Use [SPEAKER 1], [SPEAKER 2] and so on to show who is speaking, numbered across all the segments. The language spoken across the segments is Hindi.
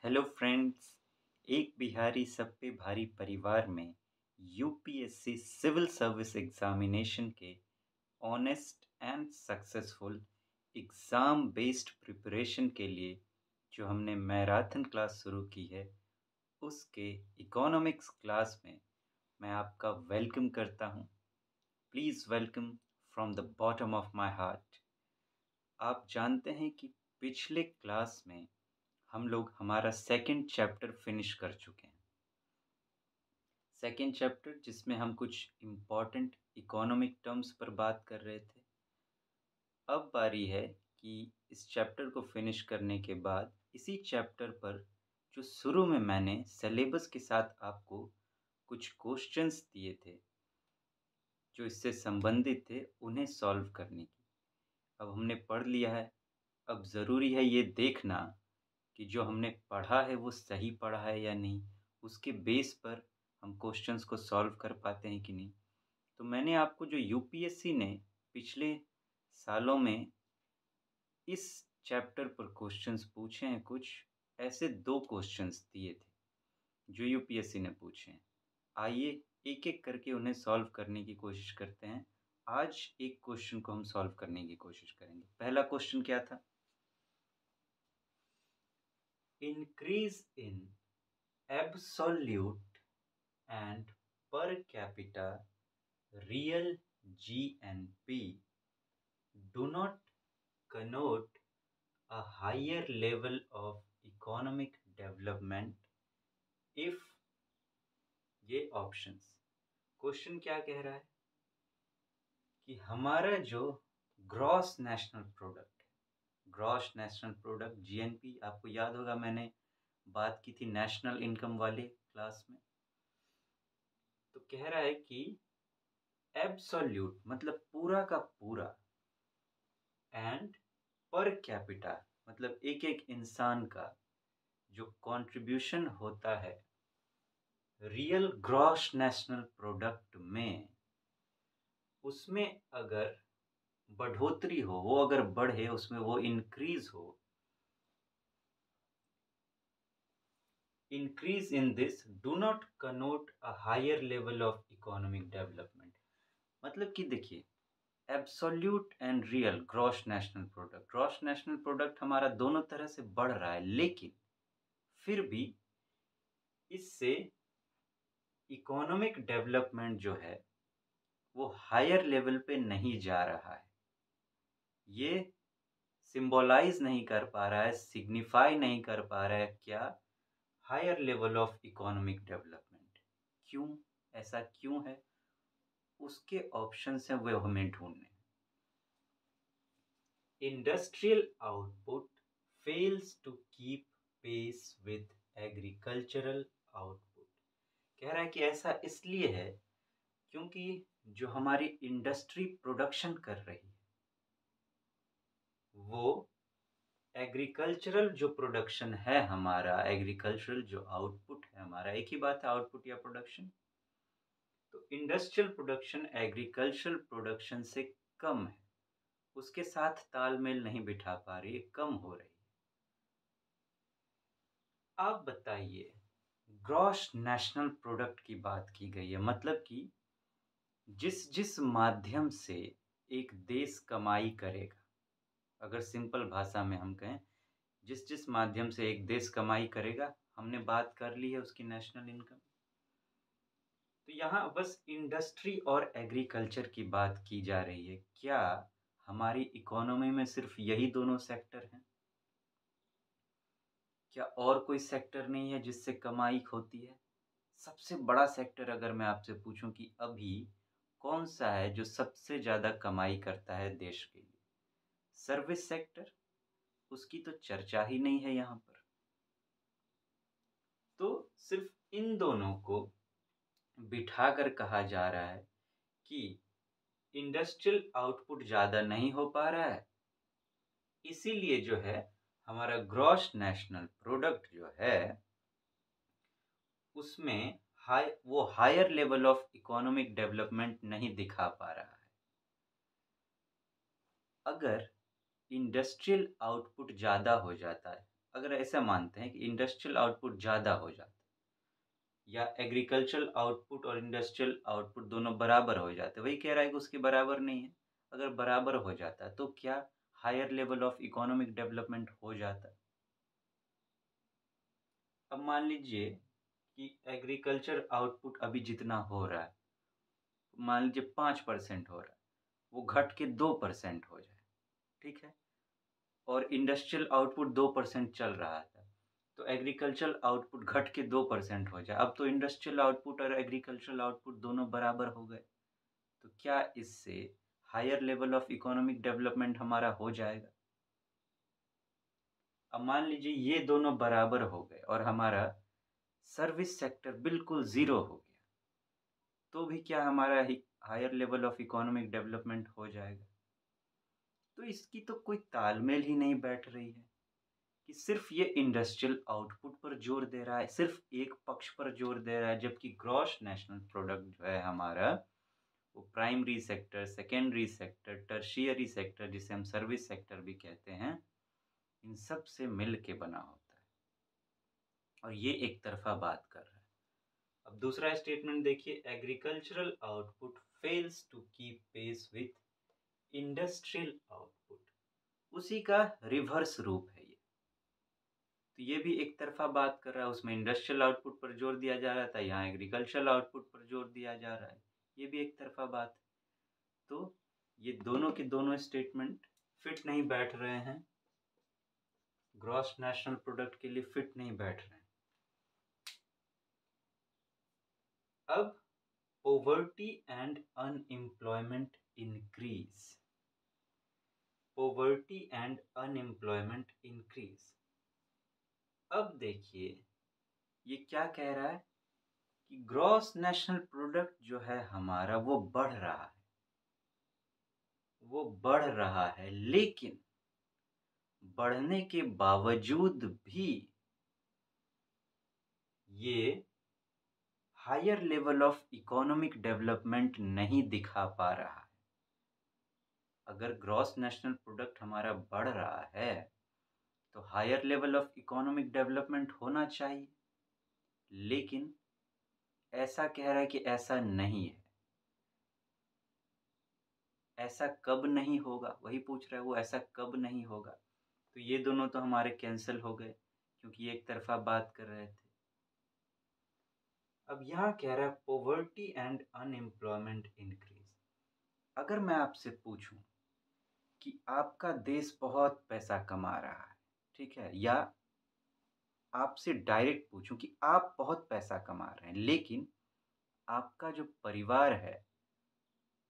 [SPEAKER 1] Hello friends. एक बिहारी सब पे भारी परिवार में यूपीएससी सिविल सर्विस एग्जामिनेशन के honest and successful exam based preparation के लिए जो हमने मैराथन क्लास शुरू की है, उसके इकोनॉमिक्स क्लास में मैं आपका वेलकम करता हूँ। Please welcome from the bottom of my heart. आप जानते हैं कि पिछले क्लास में हम लोग हमारा सेकंड चैप्टर फिनिश कर चुके हैं। सेकंड चैप्टर जिसमें हम कुछ इम्पॉर्टेंट इकोनॉमिक टर्म्स पर बात कर रहे थे। अब बारी है कि इस चैप्टर को फिनिश करने के बाद इसी चैप्टर पर जो शुरू में मैंने सिलेबस के साथ आपको कुछ क्वेश्चंस दिए थे जो इससे संबंधित थे, उन्हें सॉल्व करने की। अब हमने पढ़ लिया है, अब ज़रूरी है ये देखना कि जो हमने पढ़ा है वो सही पढ़ा है या नहीं, उसके बेस पर हम क्वेश्चंस को सॉल्व कर पाते हैं कि नहीं। तो मैंने आपको जो यूपीएससी ने पिछले सालों में इस चैप्टर पर क्वेश्चंस पूछे हैं, कुछ ऐसे 2 क्वेश्चंस दिए थे जो यूपीएससी ने पूछे हैं। आइए एक-एक करके उन्हें सॉल्व करने की कोशिश करते हैं। आज एक क्वेश्चन को हम सॉल्व करने की कोशिश करेंगे। पहला क्वेश्चन क्या था? Increase in absolute and per capita real GNP do not connote a higher level of economic development if ये ऑप्शंस। क्वेश्चन क्या कह रहा है कि हमारा जो gross national product, gross national product GNP, आपको याद होगा मैंने बात की थी नेशनल इनकम वाले क्लास में। तो कह रहा है कि एब्सोल्यूट मतलब पूरा का पूरा, एंड पर कैपिटा मतलब एक एक इंसान का जो कंट्रीब्यूशन होता है रियल ग्रॉस नेशनल प्रोडक्ट में, उसमें अगर बढ़ोतरी हो, वो अगर बढ़े, उसमें वो इंक्रीज हो, increase in this do not connote a higher level of economic development. मतलब कि देखिए, absolute and real gross national product, gross national product हमारा दोनों तरह से बढ़ रहा है, लेकिन फिर भी इससे इकोनॉमिक डेवलपमेंट जो है वो हायर लेवल पे नहीं जा रहा है। ये सिंबलाइज नहीं कर पा रहा है, सिग्निफाई नहीं कर पा रहा है क्या? Higher level of economic development. क्यों? ऐसा क्यों है? उसके ऑप्शंस हैं, वो हमें ढूंढने। Industrial output fails to keep pace with agricultural output. कह रहा है कि ऐसा इसलिए है क्योंकि जो हमारी इंडस्ट्री प्रोडक्शन कर रही है वो एग्रीकल्चरल जो प्रोडक्शन है हमारा, एग्रीकल्चरल जो आउटपुट है हमारा, एक ही बात है आउटपुट या प्रोडक्शन। तो इंडस्ट्रियल प्रोडक्शन एग्रीकल्चरल प्रोडक्शन से कम है, उसके साथ तालमेल नहीं बिठा पा रही है, कम हो रही है। आप बताइए, ग्रॉस नेशनल प्रोडक्ट की बात की गई है, मतलब कि जिस जिस माध्यम से एक देश कमाई करेगा, अगर सिंपल भाषा में हम कहें, जिस जिस माध्यम से एक देश कमाई करेगा, हमने बात कर ली है उसकी नेशनल इनकम। तो यहाँ बस इंडस्ट्री और एग्रीकल्चर की बात की जा रही है। क्या हमारी इकोनॉमी में सिर्फ यही दोनों सेक्टर हैं? क्या और कोई सेक्टर नहीं है जिससे कमाई होती है? सबसे बड़ा सेक्टर अगर मैं आपसे पूछूं कि अभी कौन सा है जो सबसे ज़्यादा कमाई करता है देश के लिए? सर्विस सेक्टर, उसकी तो चर्चा ही नहीं है यहाँ पर। तो सिर्फ इन दोनों को बिठाकर कहा जा रहा है कि इंडस्ट्रियल आउटपुट ज़्यादा नहीं हो पा रहा है, इसीलिए जो है हमारा ग्रॉस नेशनल प्रोडक्ट जो है उसमें वो higher level of economic development नहीं दिखा पा रहा है। अगर इंडस्ट्रियल आउटपुट ज़्यादा हो जाता है अगर ऐसा मानते हैं कि इंडस्ट्रियल आउटपुट ज़्यादा हो जाता या एग्रीकल्चरल आउटपुट और इंडस्ट्रियल आउटपुट दोनों बराबर हो जाते, वही कह रहा है कि उसके बराबर नहीं है। अगर बराबर हो जाता तो क्या higher level of economic development हो जाता? अब मान लीजिए कि एग्रीकल्चर आउटपुट अभी जितना हो रहा है, मान लीजिए 5% हो रहा है, वो घट के 2% हो जाए, ठीक है? और इंडस्ट्रियल आउटपुट 2% चल रहा था, तो एग्रीकल्चरल आउटपुट घट के 2% हो जाए। अब तो इंडस्ट्रियल आउटपुट और एग्रीकल्चरल आउटपुट दोनों बराबर हो गए, तो क्या इससे higher level of economic development हमारा हो जाएगा? अब मान लीजिए ये दोनों बराबर हो गए और हमारा सर्विस सेक्टर बिल्कुल ज़ीरो हो गया, तो भी क्या हमारा higher level of economic development हो जाएगा? तो इसकी तो कोई तालमेल ही नहीं बैठ रही है कि सिर्फ ये इंडस्ट्रियल आउटपुट पर जोर दे रहा है, सिर्फ एक पक्ष पर जोर दे रहा है, जबकि ग्रॉस नेशनल प्रोडक्ट जो है हमारा, वो primary sector, secondary sector, tertiary sector, जिसे हम सर्विस सेक्टर भी कहते हैं, इन सब से मिल के बना होता है। और ये एक तरफा बात कर रहा है। अब दूसरा स्टेटमेंट देखिए, agricultural output fails to keep pace with industrial output. उसी का रिवर्स रूप है ये। तो ये भी एक तरफा बात कर रहा है, उसमें इंडस्ट्रियल आउटपुट पर जोर दिया जा रहा था, यहाँ एग्रीकल्चरल आउटपुट पर जोर दिया जा रहा है, ये भी एक तरफा बात है। तो ये दोनों के दोनों स्टेटमेंट फिट नहीं बैठ रहे हैं, ग्रॉस नेशनल प्रोडक्ट के लिए फिट नहीं बैठ रहे हैं। अब poverty and unemployment increase, poverty and unemployment increase. अब देखिए ये क्या कह रहा है कि ग्रॉस नेशनल प्रोडक्ट जो है हमारा वो बढ़ रहा है, वो बढ़ रहा है, लेकिन बढ़ने के बावजूद भी ये higher level of economic development नहीं दिखा पा रहा है। अगर ग्रॉस नेशनल प्रोडक्ट हमारा बढ़ रहा है तो higher level of economic development होना चाहिए, लेकिन ऐसा कह रहा है कि ऐसा नहीं है। ऐसा कब नहीं होगा, वही पूछ रहा है वो, ऐसा कब नहीं होगा? तो ये दोनों तो हमारे कैंसिल हो गए क्योंकि ये एक तरफा बात कर रहे थे। अब यहाँ कह रहा है पोवर्टी एंड अनएम्प्लॉयमेंट इंक्रीज। अगर मैं आपसे पूछूं कि आपका देश बहुत पैसा कमा रहा है, ठीक है, या आपसे डायरेक्ट पूछूं कि आप बहुत पैसा कमा रहे हैं, लेकिन आपका जो परिवार है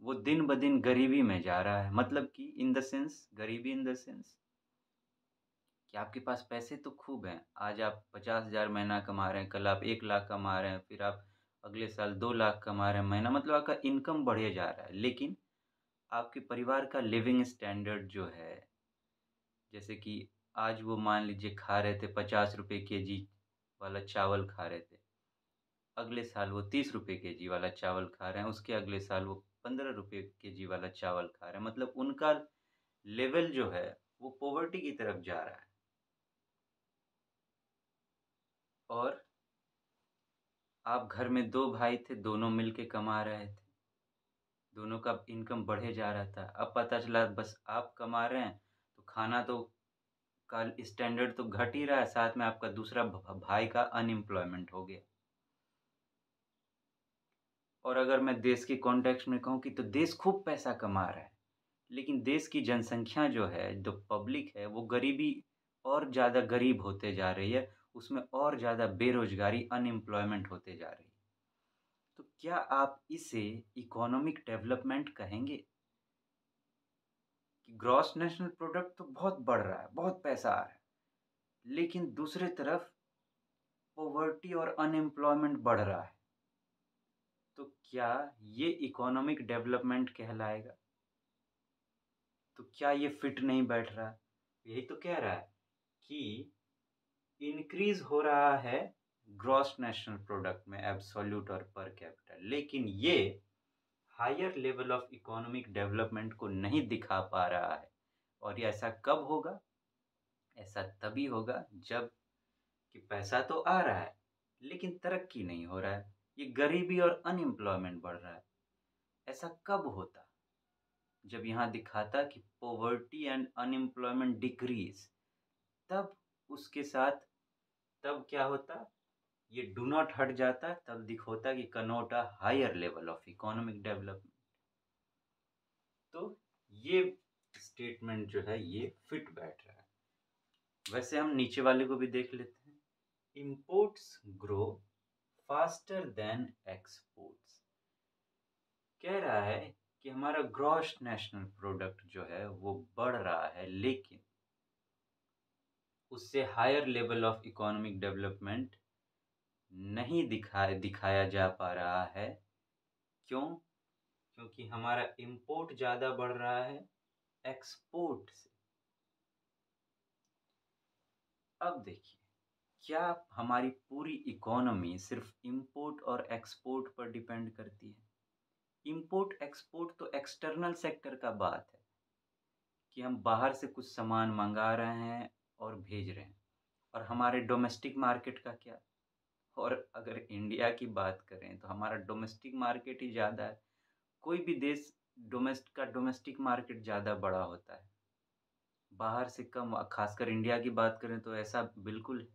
[SPEAKER 1] वो दिन ब दिन गरीबी में जा रहा है, मतलब कि इन द सेंस, गरीबी इन द सेंस कि आपके पास पैसे तो खूब हैं, आज आप 50,000 महीना कमा रहे हैं, कल आप 1 लाख कमा रहे हैं, फिर आप अगले साल 2 लाख कमा रहे हैं महीना, मतलब आपका इनकम बढ़े जा रहा है, लेकिन आपके परिवार का लिविंग स्टैंडर्ड जो है, जैसे कि आज वो मान लीजिए खा रहे थे 50 रुपये kg वाला चावल खा रहे थे, अगले साल वो 30 रुपये kg वाला चावल खा रहे हैं, उसके अगले साल वो 15 रुपये kg वाला चावल खा रहे हैं, मतलब उनका लेवल जो है वो पॉवर्टी की तरफ जा रहा है। और आप घर में 2 भाई थे, दोनों मिलके कमा रहे थे, दोनों का इनकम बढ़े जा रहा था। अब पता चला बस आप कमा रहे हैं तो खाना तो का स्टैंडर्ड तो घट ही रहा है, साथ में आपका दूसरा भाई का अनएम्प्लॉयमेंट हो गया। और अगर मैं देश के कॉन्टेक्स्ट में कहूँ कि तो देश खूब पैसा कमा रहा है, लेकिन देश की जनसंख्या जो है, जो पब्लिक है, वो गरीबी और ज़्यादा गरीब होते जा रही है, उसमें और ज़्यादा बेरोजगारी, अनएम्प्लॉयमेंट होते जा रही है। तो क्या आप इसे इकोनॉमिक डेवलपमेंट कहेंगे? कि ग्रॉस नेशनल प्रोडक्ट तो बहुत बढ़ रहा है, बहुत पैसा आ रहा है, लेकिन दूसरे तरफ पॉवर्टी और अनएम्प्लॉयमेंट बढ़ रहा है, तो क्या ये इकोनॉमिक डेवलपमेंट कहलाएगा? तो क्या ये फिट नहीं बैठ रहा? यही तो कह रहा है कि इंक्रीज हो रहा है ग्रॉस नेशनल प्रोडक्ट में एब्सोल्यूट और पर कैपिटल, लेकिन ये higher level of economic development को नहीं दिखा पा रहा है। और ये ऐसा कब होगा? ऐसा तभी होगा जब कि पैसा तो आ रहा है लेकिन तरक्की नहीं हो रहा है, ये गरीबी और अनएम्प्लॉयमेंट बढ़ रहा है। ऐसा कब होता? जब यहाँ दिखाता कि पॉवर्टी एंड अनएम्प्लॉयमेंट डिक्रीज, तब उसके साथ तब क्या होता, ये डू नॉट हट जाता, तब दिखोता कि connote a higher level of economic development. तो ये स्टेटमेंट जो है ये फिट बैठ रहा है। वैसे हम नीचे वाले को भी देख लेते हैं। Imports grow faster than exports. कह रहा है कि हमारा ग्रॉस नेशनल प्रोडक्ट जो है वो बढ़ रहा है, लेकिन उससे higher level of economic development नहीं दिखाया जा पा रहा है। क्यों? क्योंकि हमारा इंपोर्ट ज़्यादा बढ़ रहा है एक्सपोर्ट से। अब देखिए, क्या हमारी पूरी इकोनॉमी सिर्फ इंपोर्ट और एक्सपोर्ट पर डिपेंड करती है? इंपोर्ट एक्सपोर्ट तो एक्सटर्नल सेक्टर का बात है कि हम बाहर से कुछ सामान मंगा रहे हैं और भेज रहे हैं। और हमारे डोमेस्टिक मार्केट का क्या? और अगर इंडिया की बात करें तो हमारा डोमेस्टिक मार्केट ही ज़्यादा है। कोई भी देश डोमेस्टिक मार्केट ज़्यादा बड़ा होता है, बाहर से कम। खासकर इंडिया की बात करें तो ऐसा बिल्कुल है।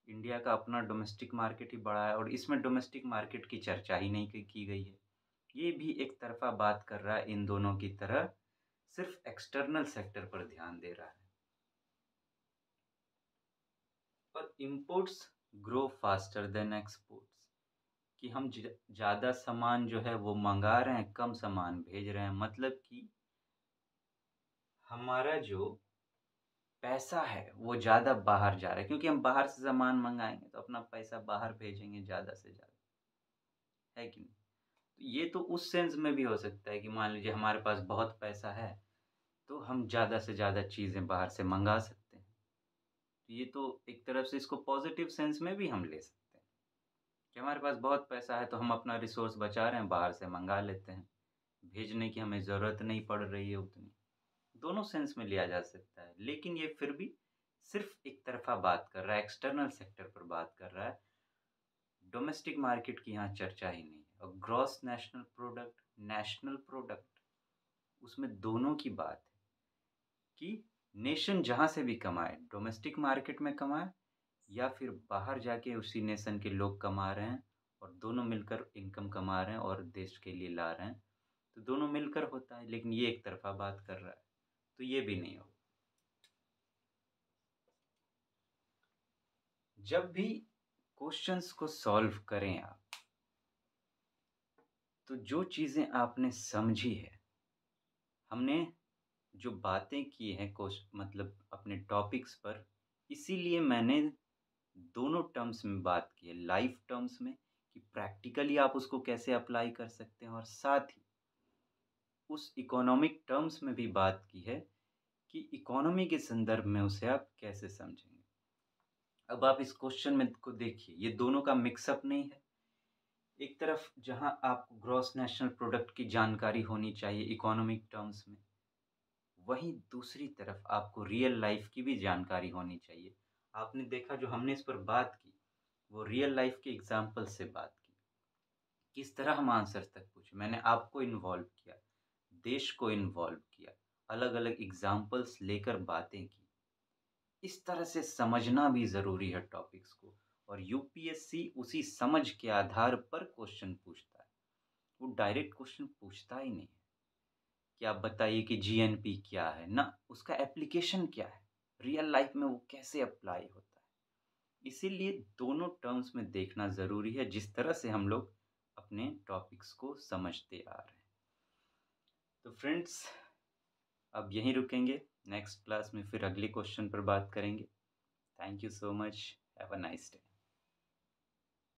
[SPEAKER 1] इंडिया का अपना डोमेस्टिक मार्केट ही बड़ा है और इसमें डोमेस्टिक मार्केट की चर्चा ही नहीं की गई है। ये भी एक तरफा बात कर रहा है, इन दोनों की तरह सिर्फ एक्सटर्नल सेक्टर पर ध्यान दे रहा है। पर imports grow faster than exports, कि हम ज़्यादा सामान जो है वो मंगा रहे हैं, कम सामान भेज रहे हैं। मतलब कि हमारा जो पैसा है वो ज़्यादा बाहर जा रहा है, क्योंकि हम बाहर से सामान मंगाएंगे तो अपना पैसा बाहर भेजेंगे ज़्यादा से ज़्यादा, है कि नहीं? तो ये तो उस सेंस में भी हो सकता है कि मान लीजिए हमारे पास बहुत पैसा है तो हम ज़्यादा से ज़्यादा चीज़ें बाहर से मंगा सकते हैं। तो ये तो एक तरफ से इसको पॉजिटिव सेंस में भी हम ले सकते हैं कि हमारे पास बहुत पैसा है तो हम अपना रिसोर्स बचा रहे हैं, बाहर से मंगा लेते हैं, भेजने की हमें ज़रूरत नहीं पड़ रही है उतनी। दोनों सेंस में लिया जा सकता है, लेकिन ये फिर भी सिर्फ एक तरफा बात कर रहा है, एक्सटर्नल सेक्टर पर बात कर रहा है। डोमेस्टिक मार्केट की यहाँ चर्चा ही नहीं है। और ग्रॉस नेशनल प्रोडक्ट, उसमें दोनों की बात है कि नेशन जहाँ से भी कमाए, डोमेस्टिक मार्केट में कमाए या फिर बाहर जाके उसी नेशन के लोग कमा रहे हैं और दोनों मिलकर इनकम कमा रहे हैं और देश के लिए ला रहे हैं, तो दोनों मिलकर होता है। लेकिन ये एक तरफा बात कर रहा है, तो ये भी नहीं होगा। जब भी क्वेश्चंस को सॉल्व करें आप, तो जो चीज़ें आपने समझी है, हमने जो बातें की हैं मतलब अपने टॉपिक्स पर, इसीलिए मैंने दोनों टर्म्स में बात की है। लाइफ टर्म्स में कि प्रैक्टिकली आप उसको कैसे अप्लाई कर सकते हैं, और साथ ही उस इकोनॉमिक टर्म्स में भी बात की है कि इकोनॉमी के संदर्भ में उसे आप कैसे समझेंगे। अब आप इस क्वेश्चन में को देखिए, ये दोनों का मिक्सअप नहीं है। एक तरफ जहां आपको ग्रॉस नेशनल प्रोडक्ट की जानकारी होनी चाहिए इकोनॉमिक टर्म्स में, वहीं दूसरी तरफ आपको रियल लाइफ की भी जानकारी होनी चाहिए। आपने देखा जो हमने इस पर बात की, वो रियल लाइफ के एग्जाम्पल से बात की। किस तरह हम आंसर तक पूछे, मैंने आपको इन्वॉल्व किया, देश को इन्वॉल्व किया, अलग अलग एग्जाम्पल्स लेकर बातें की। इस तरह से समझना भी ज़रूरी है टॉपिक्स को, और यूपीएससी उसी समझ के आधार पर क्वेश्चन पूछता है। वो डायरेक्ट क्वेश्चन पूछता ही नहीं है कि आप बताइए कि जीएनपी क्या है ना, उसका एप्लीकेशन क्या है, रियल लाइफ में वो कैसे अप्लाई होता है। इसीलिए दोनों टर्म्स में देखना ज़रूरी है, जिस तरह से हम लोग अपने टॉपिक्स को समझते आ रहे हैं। तो फ्रेंड्स, अब यहीं रुकेंगे, नेक्स्ट क्लास में फिर अगले क्वेश्चन पर बात करेंगे। Thank you so much, have a nice day.